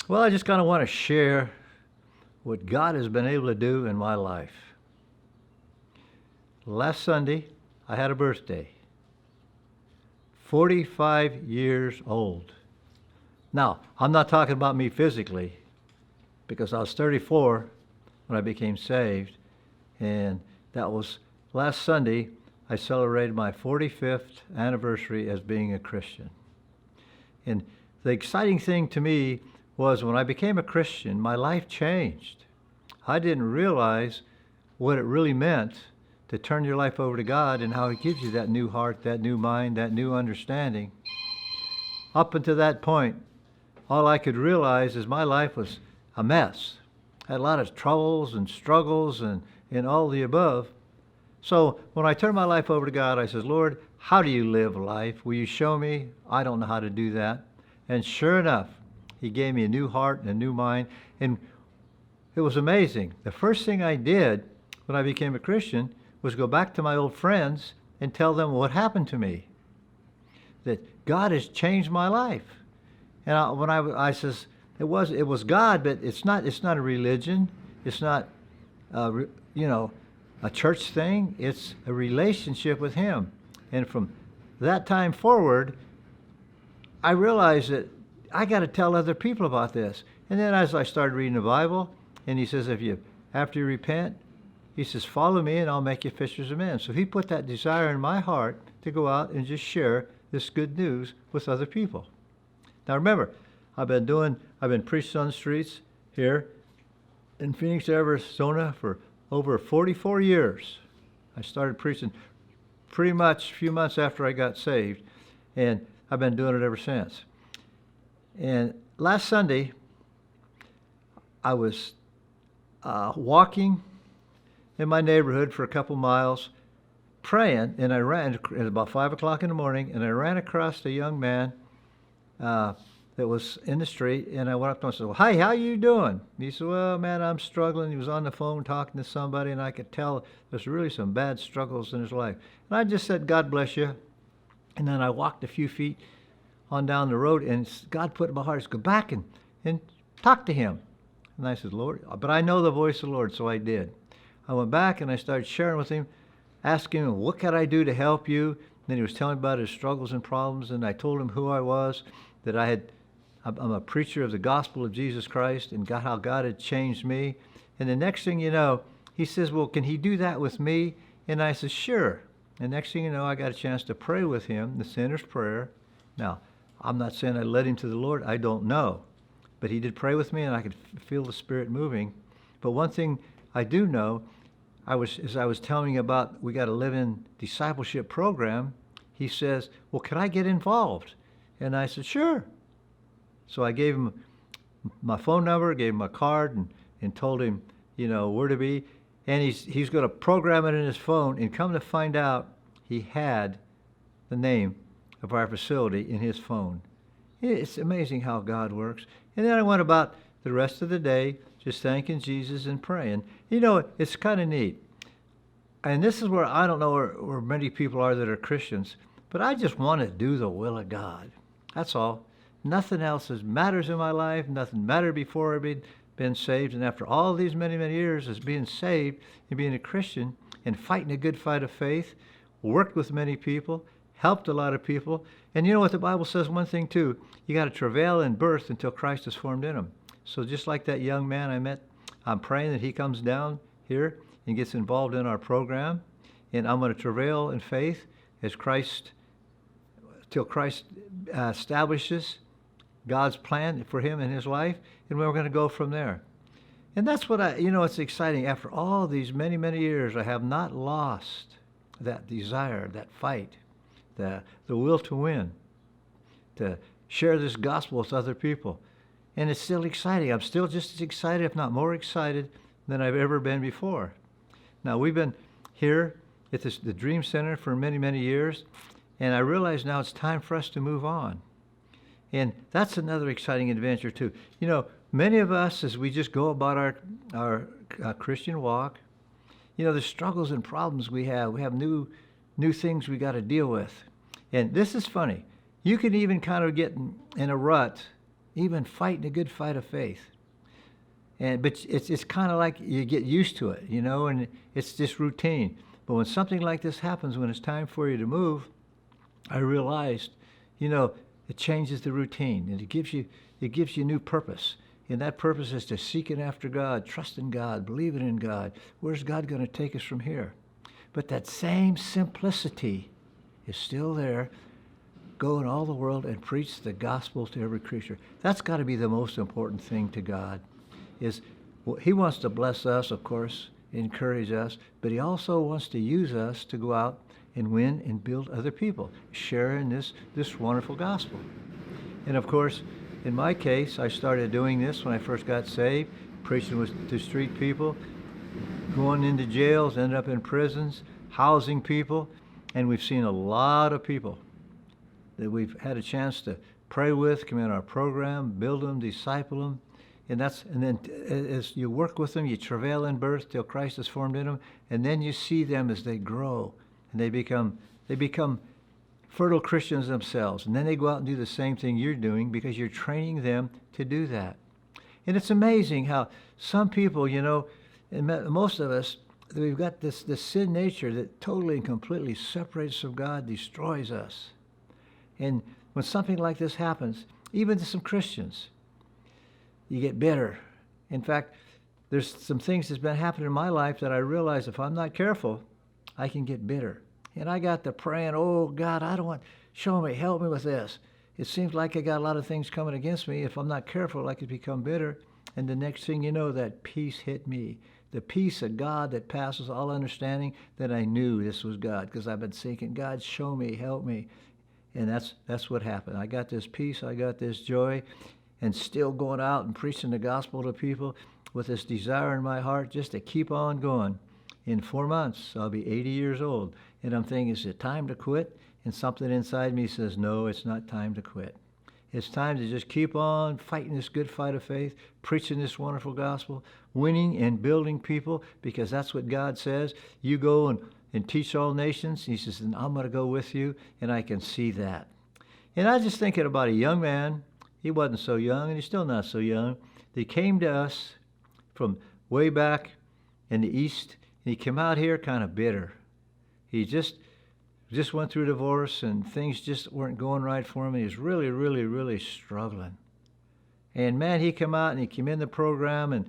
Well, I just kind of want to share what God has been able to do in my life. Last Sunday, I had a birthday. 45 years old. Now, I'm not talking about me physically, because I was 34 when I became saved, and that was last Sunday. I celebrated my 45th anniversary as being a Christian. And the exciting thing to me was when I became a Christian, my life changed. I didn't realize what it really meant to turn your life over to God and how He gives you that new heart, that new mind, that new understanding. Up until that point, all I could realize is my life was a mess. I had a lot of troubles and struggles and all the above. So when I turned my life over to God, I said, Lord, how do you live life? Will you show me? I don't know how to do that. And sure enough, He gave me a new heart and a new mind. And it was amazing. The first thing I did when I became a Christian was go back to my old friends and tell them what happened to me. That God has changed my life. And I says, it was God, but it's not a religion. It's not, a church thing. It's a relationship with Him. And from that time forward, I realized that I got to tell other people about this. And then as I started reading the Bible, and He says, after you repent, He says, follow me and I'll make you fishers of men. So He put that desire in my heart to go out and just share this good news with other people. Now remember, I've been preaching on the streets here in Phoenix, Arizona for over 44 years. I started preaching pretty much a few months after I got saved, and I've been doing it ever since. And last Sunday, I was walking in my neighborhood for a couple miles, praying, and I ran at about 5 o'clock in the morning, and I ran across a young man that was in the street, and I went up to him and said, well, hi, how you doing? He said, well, man, I'm struggling. He was on the phone talking to somebody, and I could tell there's really some bad struggles in his life. And I just said, God bless you. And then I walked a few feet on down the road, and God put in my heart, go back and talk to him. And I said, Lord, but I know the voice of the Lord, so I did. I went back, and I started sharing with him, asking him, what can I do to help you? And then he was telling me about his struggles and problems, and I told him who I was, that I'm a preacher of the gospel of Jesus Christ, and how God had changed me. And the next thing you know, he says, well, can he do that with me? And I said, sure. And next thing you know, I got a chance to pray with him, the sinner's prayer. Now, I'm not saying I led him to the Lord. I don't know. But he did pray with me, and I could feel the Spirit moving. But one thing I do know, as I was telling you about we got a live-in discipleship program, he says, well, can I get involved? And I said, sure. So I gave him my phone number, gave him my card, and told him, where to be. And he's going to program it in his phone, and come to find out, he had the name of our facility in his phone. It's amazing how God works. And then I went about the rest of the day just thanking Jesus and praying. It's kind of neat. And this is where I don't know where many people are that are Christians, but I just want to do the will of God. That's all. Nothing else matters in my life. Nothing mattered before I'd been saved. And after all these many, many years as being saved and being a Christian and fighting a good fight of faith, worked with many people, helped a lot of people. And you know what the Bible says? One thing too, you got to travail in birth until Christ is formed in them. So just like that young man I met, I'm praying that he comes down here and gets involved in our program. And I'm going to travail in faith till Christ establishes God's plan for him in his life, and we're going to go from there. And that's what it's exciting. After all these many, many years, I have not lost that desire, that fight, the will to win, to share this gospel with other people. And it's still exciting. I'm still just as excited, if not more excited, than I've ever been before. Now, we've been here at the Dream Center for many, many years, and I realize now it's time for us to move on. And that's another exciting adventure, too. Many of us, as we just go about our Christian walk, the struggles and problems we have new things we got to deal with. And this is funny. You can even kind of get in a rut even fighting a good fight of faith. But it's kind of like you get used to it, and it's just routine. But when something like this happens, when it's time for you to move, I realized, it changes the routine, and it gives you new purpose. And that purpose is to seeking after God, trusting God, believing in God. Where's God going to take us from here? But that same simplicity is still there. Go in all the world and preach the gospel to every creature. That's got to be the most important thing to God. He wants to bless us, of course, encourage us, but he also wants to use us to go out and win and build other people, sharing this wonderful gospel. And of course, in my case, I started doing this when I first got saved, preaching to street people, going into jails, ended up in prisons, housing people, and we've seen a lot of people that we've had a chance to pray with, come in our program, build them, disciple them. And then as you work with them, you travail in birth till Christ is formed in them, and then you see them as they grow, and they become fertile Christians themselves. And then they go out and do the same thing you're doing because you're training them to do that. And it's amazing how some people, and most of us, we've got this sin nature that totally and completely separates us from God, destroys us. And when something like this happens, even to some Christians, you get bitter. In fact, there's some things that's been happening in my life that I realize if I'm not careful, I can get bitter. And I got to praying, oh God, show me, help me with this. It seems like I got a lot of things coming against me. If I'm not careful, I could become bitter. And the next thing you know, that peace hit me. The peace of God that passes all understanding, that I knew this was God, because I've been seeking, God, show me, help me. And that's what happened. I got this peace, I got this joy, and still going out and preaching the gospel to people with this desire in my heart just to keep on going. In 4 months, I'll be 80 years old. And I'm thinking, is it time to quit? And something inside me says, no, it's not time to quit. It's time to just keep on fighting this good fight of faith, preaching this wonderful gospel, winning and building people, because that's what God says. You go and teach all nations. He says, and I'm going to go with you, and I can see that. And I was just thinking about a young man. He wasn't so young, and he's still not so young. They came to us from way back in the East, and he came out here kind of bitter. He just went through divorce, and things just weren't going right for him. He was really, really, really struggling. And man, he came out, and he came in the program, and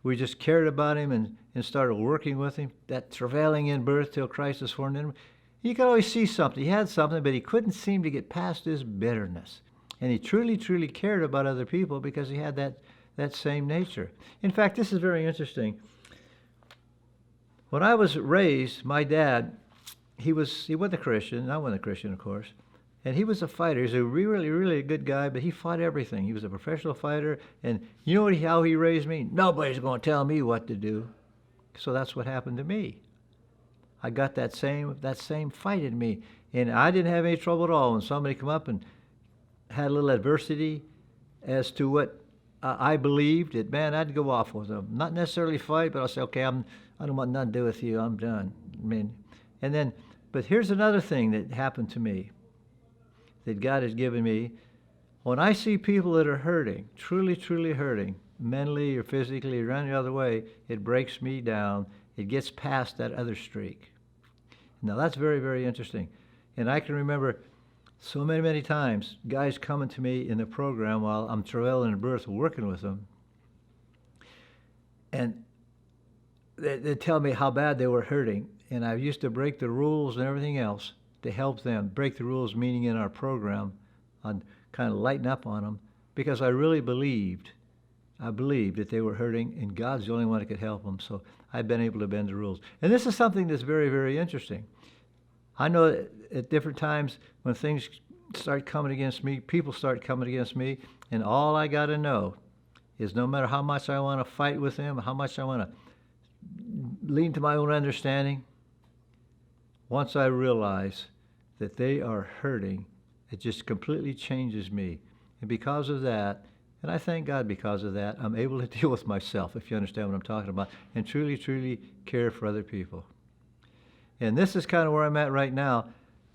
we just cared about him and started working with him. That travailing in birth till Christ is formed in him. You could always see something. He had something, but he couldn't seem to get past his bitterness. And he truly, truly cared about other people because he had that same nature. In fact, this is very interesting. When I was raised, my dad, he wasn't a Christian. I wasn't a Christian, of course. And he was a fighter. He was a really, really good guy, but he fought everything. He was a professional fighter. And you know how he raised me? Nobody's going to tell me what to do. So that's what happened to me. I got that same fight in me. And I didn't have any trouble at all when somebody come up and had a little adversity as to what I believed. That, man, I'd go off with them. Not necessarily fight, but I'll say, okay, I don't want nothing to do with you. I'm done. But here's another thing that happened to me that God has given me. When I see people that are hurting, truly, truly hurting, mentally or physically or any other way, it breaks me down. It gets past that other streak. Now, that's very, very interesting. And I can remember so many, many times guys coming to me in the program while I'm travailing in birth working with them. And they tell me how bad they were hurting. And I used to break the rules and everything else to help them. Break the rules, meaning in our program, on kind of lighten up on them, because I really believed that they were hurting, and God's the only one that could help them. So I've been able to bend the rules. And this is something that's very, very interesting. I know at different times when things start coming against me, people start coming against me, and all I got to know is no matter how much I want to fight with them, how much I want to lean to my own understanding, once I realize that they are hurting, it just completely changes me. And because of that, and I thank God because of that, I'm able to deal with myself, if you understand what I'm talking about, and truly, truly care for other people. And this is kind of where I'm at right now,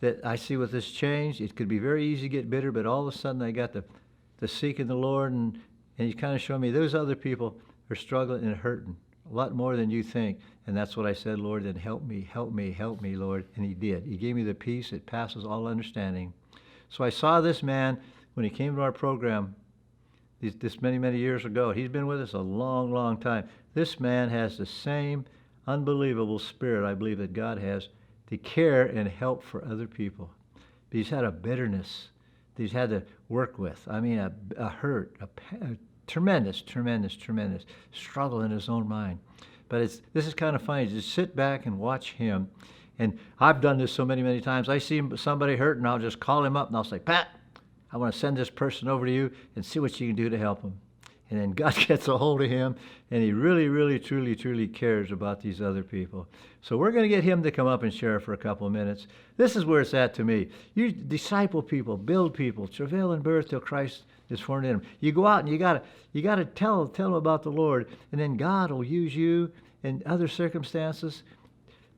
that I see with this change, it could be very easy to get bitter, but all of a sudden I got the the seeking the Lord, and He kind of showed me those other people are struggling and hurting a lot more than you think. And that's what I said, Lord, then help me, help me, help me, Lord. And He did. He gave me the peace that passes all understanding. So I saw this man when he came to our program this many, many years ago. He's been with us a long, long time. This man has the same unbelievable spirit, I believe, that God has to care and help for other people. But he's had a bitterness that he's had to work with. I mean, a hurt, a tremendous, tremendous, tremendous struggle in his own mind. But this is kind of funny. Just sit back and watch him. And I've done this so many, many times. I see somebody hurt, and I'll just call him up, and I'll say, Pat, I want to send this person over to you and see what you can do to help him. And then God gets a hold of him, and he really, really, truly, truly cares about these other people. So we're going to get him to come up and share for a couple of minutes. This is where it's at to me. You disciple people, build people, travail in birth till Christ is formed in them. You go out and you got to tell them about the Lord, and then God will use you in other circumstances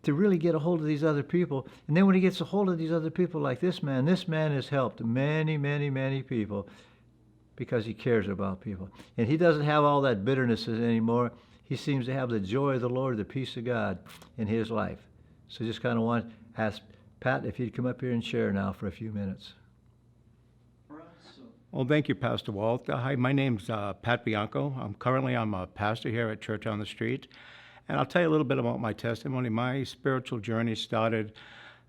to really get a hold of these other people. And then when he gets a hold of these other people like this man has helped many, many, many people because he cares about people. And he doesn't have all that bitterness anymore. He seems to have the joy of the Lord, the peace of God in his life. So just kind of want to ask Pat if he'd come up here and share now for a few minutes. Well, thank you, Pastor Walt. Hi, my name's Pat Bianco. I'm a pastor here at Church on the Street. And I'll tell you a little bit about my testimony. My spiritual journey started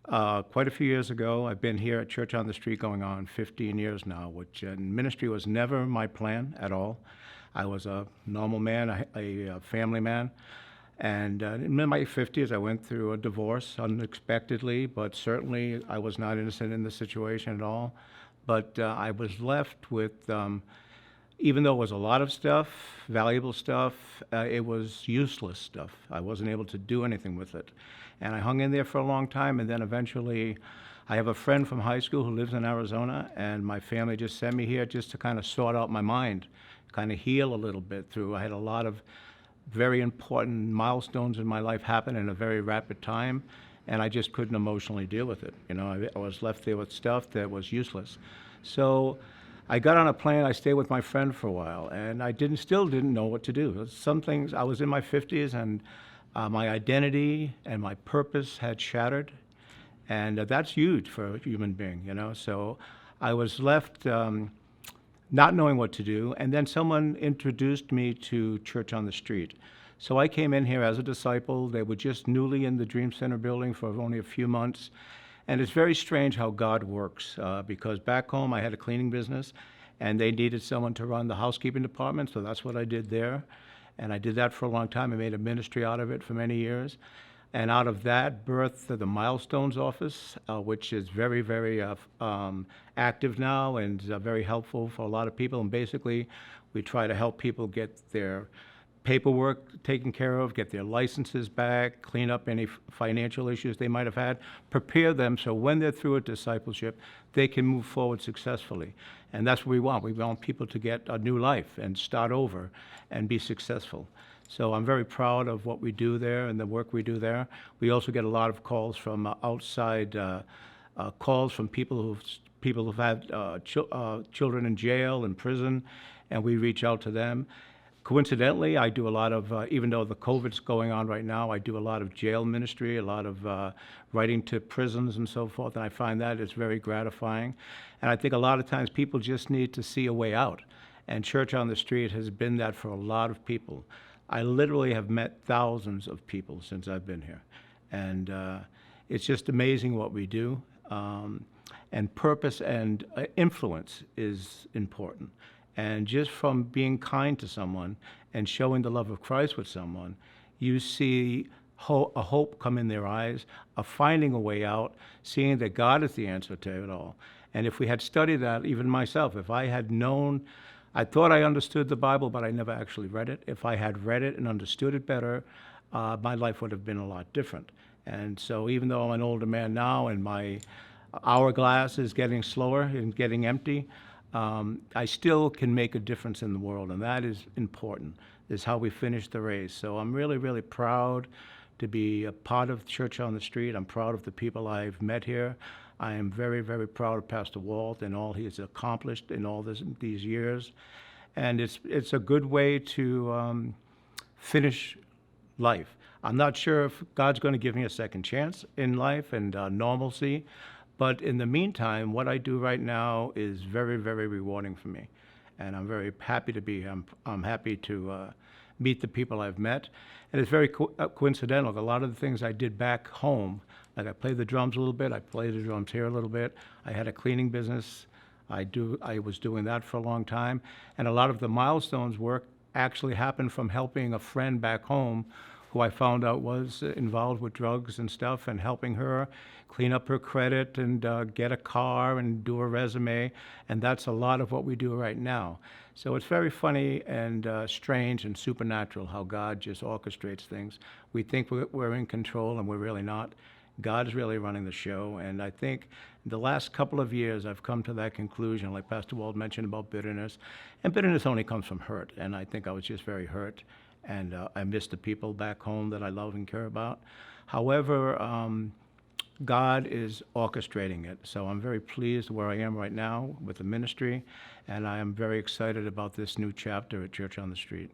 quite a few years ago. I've been here at Church on the Street going on 15 years now, which ministry was never my plan at all. I was a normal man, a family man. And in my 50s, I went through a divorce unexpectedly, but certainly I was not innocent in the situation at all. But I was left with, even though it was a lot of stuff, valuable stuff, it was useless stuff. I wasn't able to do anything with it. And I hung in there for a long time, and then eventually I have a friend from high school who lives in Arizona, and my family just sent me here just to kind of sort out my mind, kind of heal a little bit through. I had a lot of very important milestones in my life happen in a very rapid time, and I just couldn't emotionally deal with it. You know, I was left there with stuff that was useless. So I got on a plane. I stayed with my friend for a while, and I still didn't know what to do. Some things, I was in my 50s, and my identity and my purpose had shattered, and that's huge for a human being, you know. So I was left not knowing what to do, and then someone introduced me to Church on the Street. So I came in here as a disciple. They were just newly in the Dream Center building for only a few months. And it's very strange how God works, because back home I had a cleaning business, and they needed someone to run the housekeeping department, so that's what I did there. And I did that for a long time. I made a ministry out of it for many years. And out of that birthed the Milestones office, which is very, very active now and very helpful for a lot of people. And basically, we try to help people get their paperwork taken care of, get their licenses back, clean up any financial issues they might have had, prepare them so when they're through a discipleship, they can move forward successfully. And that's what we want. We want people to get a new life and start over and be successful. So I'm very proud of what we do there and the work we do there. We also get a lot of calls from outside calls from people who've had children in jail and prison, and we reach out to them. Coincidentally, I do a lot of, even though the COVID's going on right now, I do a lot of jail ministry, a lot of writing to prisons and so forth, and I find that is very gratifying. And I think a lot of times people just need to see a way out, and Church on the Street has been that for a lot of people. I literally have met thousands of people since I've been here, and it's just amazing what we do. And purpose and influence is important. And just from being kind to someone and showing the love of Christ with someone, you see a hope come in their eyes, of finding a way out, seeing that God is the answer to it all. And if we had studied that, even myself, if I had known, I thought I understood the Bible, but I never actually read it. If I had read it and understood it better, my life would have been a lot different. And so even though I'm an older man now and my hourglass is getting slower and getting empty, I still can make a difference in the world, and that is important, is how we finish the race. So I'm really, really proud to be a part of Church on the Street. I'm proud of the people I've met here. I am very, very proud of Pastor Walt and all he has accomplished in all these years. And it's a good way to finish life. I'm not sure if God's going to give me a second chance in life and normalcy, but in the meantime, what I do right now is very, very rewarding for me, and I'm very happy to be here. I'm happy to meet the people I've met, and it's very coincidental. A lot of the things I did back home, like I played the drums a little bit, I played the drums here a little bit. I had a cleaning business. I was doing that for a long time, and a lot of the milestones work actually happened from helping a friend back home who I found out was involved with drugs and stuff, and helping her clean up her credit and get a car and do a resume. And that's a lot of what we do right now. So it's very funny and strange and supernatural how God just orchestrates things. We think we're in control, and we're really not. God's really running the show. And I think the last couple of years I've come to that conclusion, like Pastor Walt mentioned about bitterness. And bitterness only comes from hurt. And I think I was just very hurt. And I miss the people back home that I love and care about. However, God is orchestrating it. So I'm very pleased where I am right now with the ministry. And I am very excited about this new chapter at Church on the Street.